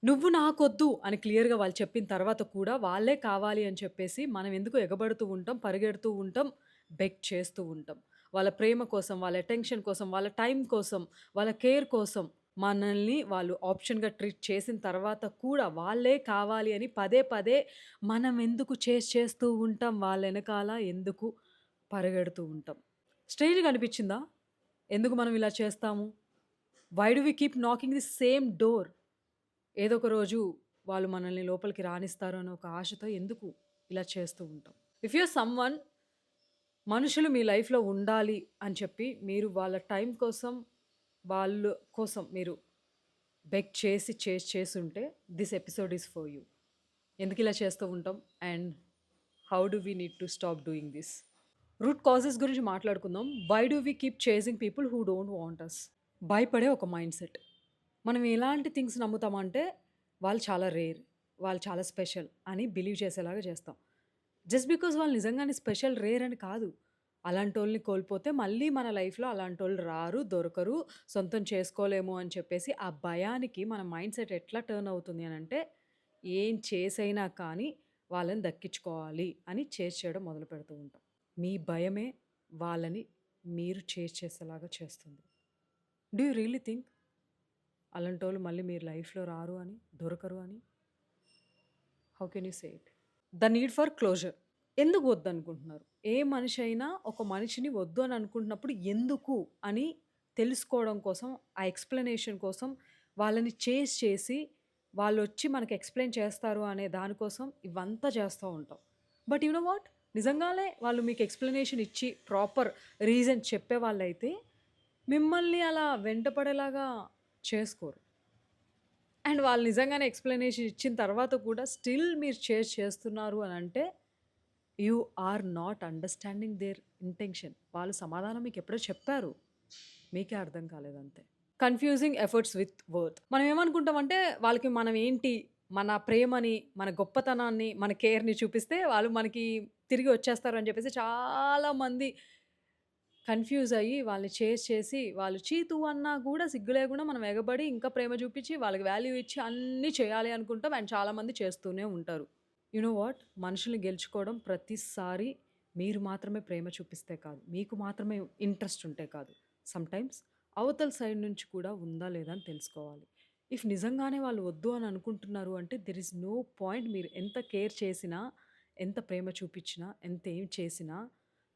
నువ్వు నాకొద్దు అని క్లియర్‌గా వాళ్ళు చెప్పిన తర్వాత కూడా వాళ్ళే కావాలి అని చెప్పేసి మనం ఎందుకు ఎగబడుతూ ఉంటాం, పరిగెడుతూ ఉంటాం, బెగ్ చేస్తూ ఉంటాం. వాళ్ళ ప్రేమ కోసం, వాళ్ళ అటెన్షన్ కోసం, వాళ్ళ టైం కోసం, వాళ్ళ కేర్ కోసం మనల్ని వాళ్ళు ఆప్షన్‌గా ట్రీట్ చేసిన తర్వాత కూడా వాళ్ళే కావాలి అని పదే పదే మనం ఎందుకు చేస్తూ ఉంటాం. వాళ్ళ ఎనకాల ఎందుకు పరిగెడుతూ ఉంటాం. స్ట్రేంజ్‌గా అనిపించిందా? ఎందుకు మనం ఇలా చేస్తాము? Why do we keep knocking the same door? ఏదో ఒక రోజు వాళ్ళు మనల్ని లోపలికి రానిస్తారు అనే ఒక ఆశతో ఎందుకు ఇలా చేస్తూ ఉంటాం. ఇఫ్ యూ ఆర్ సమ్‌వన్ మనుషులు మీ లైఫ్‌లో ఉండాలి అని చెప్పి మీరు వాళ్ళ టైం కోసం, వాళ్ళు కోసం మీరు బెగ్ చేసుంటే this episode is for you. ఎందుకిలా చేస్తూ ఉంటాం? And how do we need to stop doing this? Root causes గురించి మాట్లాడుకుందాం. Why do we keep chasing people who don't want us? భయపడే ఒక మైండ్‌సెట్. మనం ఎలాంటి థింగ్స్ నమ్ముతామంటే, వాళ్ళు చాలా రేర్, వాళ్ళు చాలా స్పెషల్ అని బిలీవ్ చేసేలాగా చేస్తాం. జస్ట్ బికాజ్ వాళ్ళు నిజంగానే స్పెషల్, రేర్ అని కాదు. అలాంటోళ్ళని కోల్పోతే మళ్ళీ మన లైఫ్‌లో అలాంటోళ్ళు రారు, దొరకరు, సొంతం చేసుకోలేము అని చెప్పేసి ఆ భయానికి మన మైండ్‌సెట్ ఎట్లా టర్న్ అవుతుంది అనంటే, ఏం చేసైనా కానీ వాళ్ళని దక్కించుకోవాలి అని చేయడం మొదలుపెడుతూ ఉంటాం. మీ భయమే వాళ్ళని మీరు చేసేలాగా చేస్తుంది. డూ యూ రియల్లీ థింక్ అలాంటోళ్ళు మళ్ళీ మీరు లైఫ్‌లో రారు అని, దొరకరు అని? How can you say it? The need for closure. ఎందుకు వద్దనుకుంటున్నారు? ఏ మనిషి అయినా ఒక మనిషిని వద్దు అని అనుకుంటున్నప్పుడు ఎందుకు అని తెలుసుకోవడం కోసం, ఆ ఎక్స్‌ప్లనేషన్ కోసం వాళ్ళని చేసి వాళ్ళొచ్చి మనకి ఎక్స్‌ప్లెయిన్ చేస్తారు అనే దానికోసం ఇవంతా చేస్తూ ఉంటాం. But you know what? నిజంగానే వాళ్ళు మీకు ఎక్స్‌ప్లనేషన్ ఇచ్చి ప్రాపర్ రీజన్ చెప్పేవాళ్ళైతే మిమ్మల్ని అలా వెంటపడేలాగా చేసుకోరు. అండ్ వాళ్ళు నిజంగానే ఎక్స్‌ప్లనేషన్ ఇచ్చిన తర్వాత కూడా స్టిల్ మీరు చేస్తున్నారు అనంటే, you are not understanding their intention. వాళ్ళు సమాధానం మీకెప్పుడో చెప్పారు. మీకే అర్థం కాలేదంతే. Confusing efforts with worth. మనం ఏమనుకుంటామంటే, వాళ్ళకి మనం ఏంటి, మన ప్రేమని, మన గొప్పతనాన్ని, మన కేర్‌ని చూపిస్తే వాళ్ళు మనకి తిరిగి వచ్చేస్తారు అని చెప్పేసి చాలామంది కన్‌ఫ్యూజ్ అయ్యి వాళ్ళని చేసి వాళ్ళు చీ! తూ అన్నా కూడా సిగ్గు లేకుండా మనం ఎగబడి ఇంకా ప్రేమ చూపించి వాళ్ళకి వాల్యూ ఇచ్చి అన్నీ చేయాలి అనుకుంటాం. అండ్ చాలామంది చేస్తూనే ఉంటారు. You know what? మనుషుల్ని గెలుచుకోవడం ప్రతిసారి మీరు మాత్రమే ప్రేమ చూపిస్తే కాదు. మీకు మాత్రమే ఇంట్రెస్ట్ ఉంటే కాదు. సమ్‌టైమ్స్ అవతల సైడ్ నుంచి కూడా ఉందా లేదా అని తెలుసుకోవాలి. ఇఫ్ నిజంగానే వాళ్ళు వద్దు అని అనుకుంటున్నారు అంటే దెర్ ఈస్ నో పాయింట్. మీరు ఎంత కేర్ చేసినా, ఎంత ప్రేమ చూపించినా, ఎంత ఏం చేసినా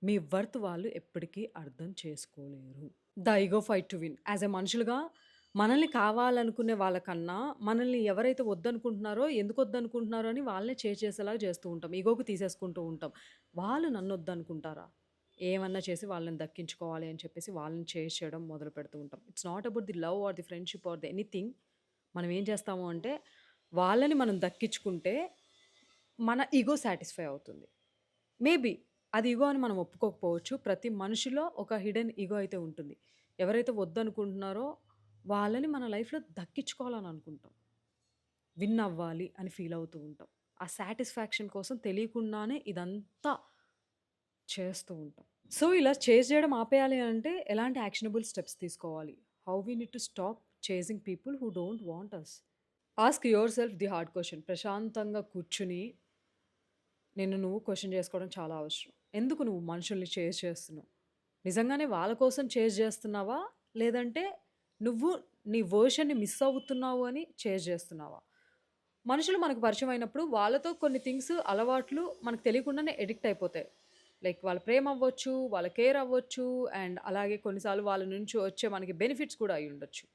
మీ వర్త్ వాళ్ళు ఎప్పటికీ అర్థం చేసుకోలేరు. The ego fight to win. As a మనుషులుగా మనల్ని కావాలనుకునే వాళ్ళకన్నా, మనల్ని ఎవరైతే వద్దనుకుంటున్నారో, ఎందుకు వద్దనుకుంటున్నారో అని వాళ్ళనే చేసేలాగా చేస్తూ ఉంటాం. ఇగోకి తీసేసుకుంటూ ఉంటాం. వాళ్ళు నన్నొద్దనుకుంటారా? ఏమన్నా చేసి వాళ్ళని దక్కించుకోవాలి అని చెప్పేసి వాళ్ళని చేయడం మొదలు పెడుతూ ఉంటాం. It's not about the love or the friendship are the anything. మనం ఏం చేస్తాము అంటే, వాళ్ళని మనం దక్కించుకుంటే మన ఇగో సాటిస్ఫై అవుతుంది. మేబీ అది ఇగో అని మనం ఒప్పుకోకపోవచ్చు. ప్రతి మనిషిలో ఒక హిడెన్ ఇగో అయితే ఉంటుంది. ఎవరైతే వద్దనుకుంటున్నారో వాళ్ళని మన లైఫ్‌లో దక్కించుకోవాలని అనుకుంటాం. విన్ అవ్వాలి అని ఫీల్ అవుతూ ఉంటాం. ఆ సాటిస్ఫాక్షన్ కోసం తెలియకుండానే ఇదంతా చేస్తూ ఉంటాం. సో, ఇలా చేయడం ఆపేయాలి అంటే ఎలాంటి యాక్షనబుల్ స్టెప్స్ తీసుకోవాలి? How we need to stop chasing people who don't want us? Ask yourself the hard question. ప్రశాంతంగా కూర్చొని నిన్ను నువ్వు క్వెషన్ చేసుకోవడం చాలా అవసరం. ఎందుకు నువ్వు మనుషుల్ని చేస్తున్నావు? నిజంగానే వాళ్ళ కోసం చేస్తున్నావా? లేదంటే నువ్వు నీ వర్షన్‌ని మిస్ అవుతున్నావు అని చేస్తున్నావా? మనుషులు మనకు పరిచయం అయినప్పుడు వాళ్ళతో కొన్ని థింగ్స్, అలవాట్లు మనకు తెలియకుండానే అడిక్ట్ అయిపోతాయి. లైక్ వాళ్ళ ప్రేమ అవ్వచ్చు, వాళ్ళ కేర్ అవ్వచ్చు అండ్ అలాగే కొన్నిసార్లు వాళ్ళ నుంచి వచ్చే మనకి బెనిఫిట్స్ కూడా అయ్యుండొచ్చు.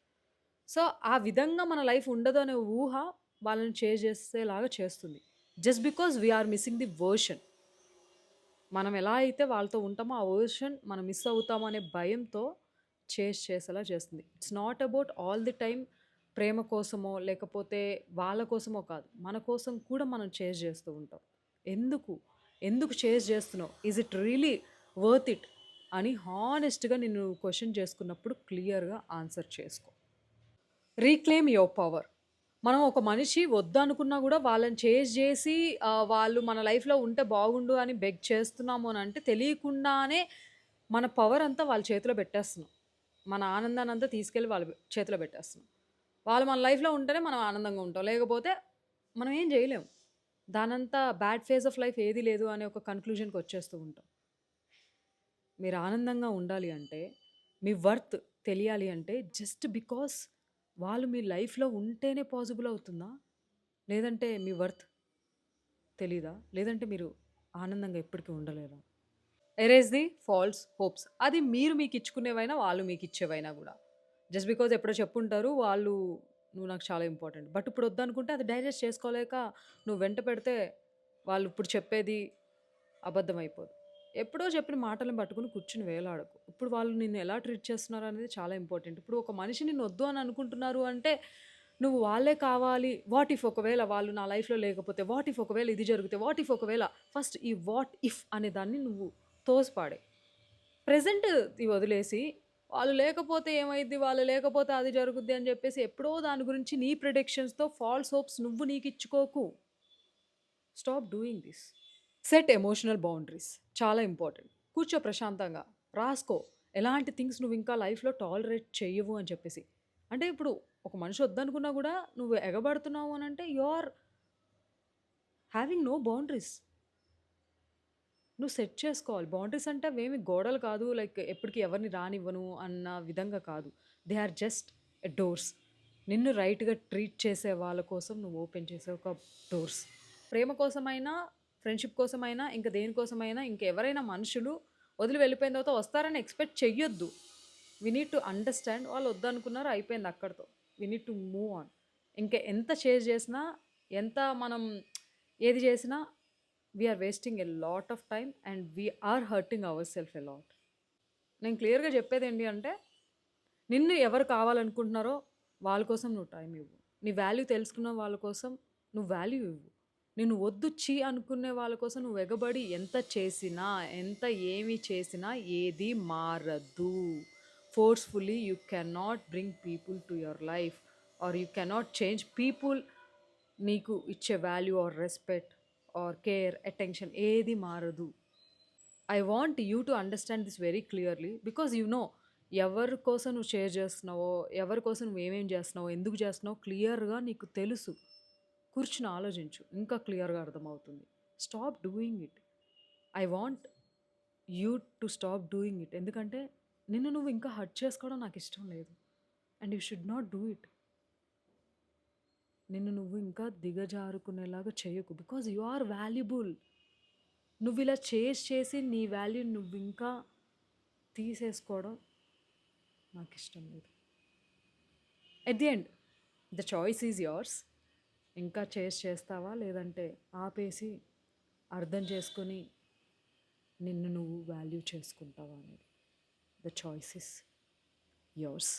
సో, ఆ విధంగా మన లైఫ్ ఉండదు అనే ఊహ వాళ్ళని చేసేలాగా చేస్తుంది. Just because we are missing the version. మనం ఎలా అయితే వాళ్ళతో ఉంటామో ఆ వర్షన్ మనం మిస్ అవుతామో అనే భయంతో చేసేలా చేస్తుంది. It's not about all the time ప్రేమ కోసమో, లేకపోతే వాళ్ళ కోసమో కాదు. మన కోసం కూడా మనం చేస్తూ ఉంటాం. ఎందుకు? ఎందుకు చేస్తున్నావు? Is it really worth it? అని హానెస్ట్‌గా నిన్ను క్వెషన్ చేసుకున్నప్పుడు క్లియర్‌గా ఆన్సర్ చేసుకో. Reclaim your power. మనం ఒక మనిషి వద్దనుకున్నా గూడా వాళ్ళని చేసి వాళ్ళు మన లైఫ్‌లో ఉంటే బాగుండు అని బెగ్ చేస్తున్నాము అనంటే తెలియకుండానే మన పవర్ అంతా వాళ్ళ చేతిలో పెట్టేస్తున్నాం. మన ఆనందాన్నంతా తీసుకెళ్ళి వాళ్ళ చేతిలో పెట్టేస్తున్నాం. వాళ్ళు మన లైఫ్‌లో ఉంటేనే మనం ఆనందంగా ఉంటాం. లేకపోతే మనం ఏం జేయలేం. దానంతా బ్యాడ్ ఫేజ్ ఆఫ్ లైఫ్ ఏది లేదు అనే ఒక కన్‌క్లూజన్‌కొచ్చేస్తూ ఉంటాం. మీరు ఆనందంగా ఉండాలి అంటే, మీ వర్త్ తెలియాలి అంటే జస్ట్ బికాస్ వాళ్ళు మీ లైఫ్‌లో ఉంటేనే పాసిబుల్ అవుతుందా? లేదంటే మీ వర్త్ తెలీదా? లేదంటే మీరు ఆనందంగా ఎప్పటికి ఉండలేరా? Erase the false hopes. అది మీరు మీకిచ్చుకునేవైనా, వాళ్ళు మీకిచ్చేవైనా గూడా. జస్ట్ బికాజ్ ఎప్పుడో చెప్పుంటారు. వాళ్ళు నువ్వు నాకు చాలా ఇంపార్టెంట్. బట్ ఇప్పుడు వద్దనుకుంటే అది డైజెస్ట్ చేసుకోలేక నువ్వు వెంట పెడితే వాళ్ళు ఇప్పుడు చెప్పేది అబద్ధమైపోదు. ఎప్పుడో చెప్పిన మాటలను పట్టుకొని కూర్చొని వేలాడకు. ఇప్పుడు వాళ్ళు నిన్ను ఎలా ట్రీట్ చేస్తున్నారనేది చాలా ఇంపార్టెంట్. ఇప్పుడు ఒక మనిషి నిన్ను వద్దు అని అనుకుంటున్నారు అంటే, నువ్వు వాళ్ళే కావాలి. వాట్ ఇఫ్ ఒకవేళ వాళ్ళు నా లైఫ్‌లో లేకపోతే, వాట్ ఇఫ్ ఒకవేళ ఇది జరిగితే, వాట్ ఇఫ్ ఒకవేళ ఫస్ట్ ఈ వాట్ ఇఫ్ అనే దాన్ని నువ్వు తోసిపాడేయి. ప్రెజెంట్‌ది వదిలేసి, వాళ్ళు లేకపోతే ఏమైద్ది? వాళ్ళు లేకపోతే అది జరుగుద్ది అని జెప్పేసి ఎప్పుడో దాని గురించి నీ ప్రిడిక్షన్స్‌తో ఫాల్స్ హోప్స్ నువ్వు నీకిచ్చుకోకు. Stop doing this. Set emotional boundaries చాలా ఇంపార్టెంట్. కూర్చో ప్రశాంతంగా, రాసుకో. ఎలాంటి థింగ్స్ నువ్వు ఇంకా లైఫ్‌లో టాలరేట్ చెయ్యవు అని చెప్పేసి. అంటే ఇప్పుడు ఒక మనిషి వద్దనుకున్నా గూడా నువ్వు ఎగబడుతున్నావు అనంటే you are having no boundaries. నువ్వు సెట్ చేసుకోవాలి. బౌండరీస్ అంటే అవేమి గోడలు కాదు. లైక్ ఎప్పటికి ఎవరిని రానివ్వను అన్న విధంగా కాదు. They are just doors. నిన్ను రైట్‌గా ట్రీట్ చేసే వాళ్ళ కోసం నువ్వు ఓపెన్ చేసే ఒక డోర్స్. ప్రేమ కోసమైనా, ఫ్రెండ్‌షిప్ కోసమైనా, ఇంక దేనికోసమైనా ఇంకెవరైనా మనుషులు వదిలి వెళ్ళిపోయిన తర్వాత వస్తారని ఎక్స్‌పెక్ట్ చెయ్యొద్దు. వి నీడ్ టు అండర్‌స్టాండ్ వాళ్ళు వద్దనుకున్నారు అయిపోయింది అక్కడితో. We need to move on. ఇంక ఎంత చేంజ్ చేసినా, ఎంత మనం ఏది చేసినా we are wasting a lot of time and we are hurting our self a lot. నేను క్లియర్‌గా చెప్పేదేంటి అంటే, నిన్ను ఎవరు కావాలనుకుంటున్నారో వాళ్ళ కోసం నువ్వు టైం ఇవ్వు. నీ వాల్యూ తెలుసుకున్న వాళ్ళ కోసం నువ్వు వాల్యూ ఇవ్వు. నిన్ను వద్దు, ఛీ అనుకునే వాళ్ళ కోసం నువ్వు ఎగబడి ఎంత చేసినా, ఎంత ఏమి చేసినా ఏది మారదు. Forcefully you cannot bring people to your life or you cannot change people. నీకు ఇచ్చే value or respect or care, attention ఏది మారదు. I want you to understand this very clearly because you know ఎవరి కోసం నువ్వు షేర్ చేస్తున్నావో, ఎవరి కోసం నువ్వు ఏమేం చేస్తున్నావో, ఎందుకు చేస్తున్నావో క్లియర్‌గా నీకు తెలుసు. కూర్చొని ఆలోచించు. ఇంకా క్లియర్‌గా అర్థమవుతుంది. Stop doing it. I want you to stop doing it. ఎందుకంటే నిన్ను నువ్వు ఇంకా హర్ట్ చేసుకోవడం నాకిష్టం లేదు. And you should not do it. నిన్ను నువ్వు ఇంకా దిగజారుకునేలాగా చేయకు. Because you are valuable. నువ్విలా చేసి నీ వాల్యూని నువ్వింకా తీసేసుకోవడం నాకిష్టం లేదు. At the end the choice is yours. ఇంకా చేస్తావా? లేదంటే ఆపేసి అర్థం చేసుకొని నిన్ను నువ్వు వాల్యూ చేసుకుంటావా అనేది. The choice is yours.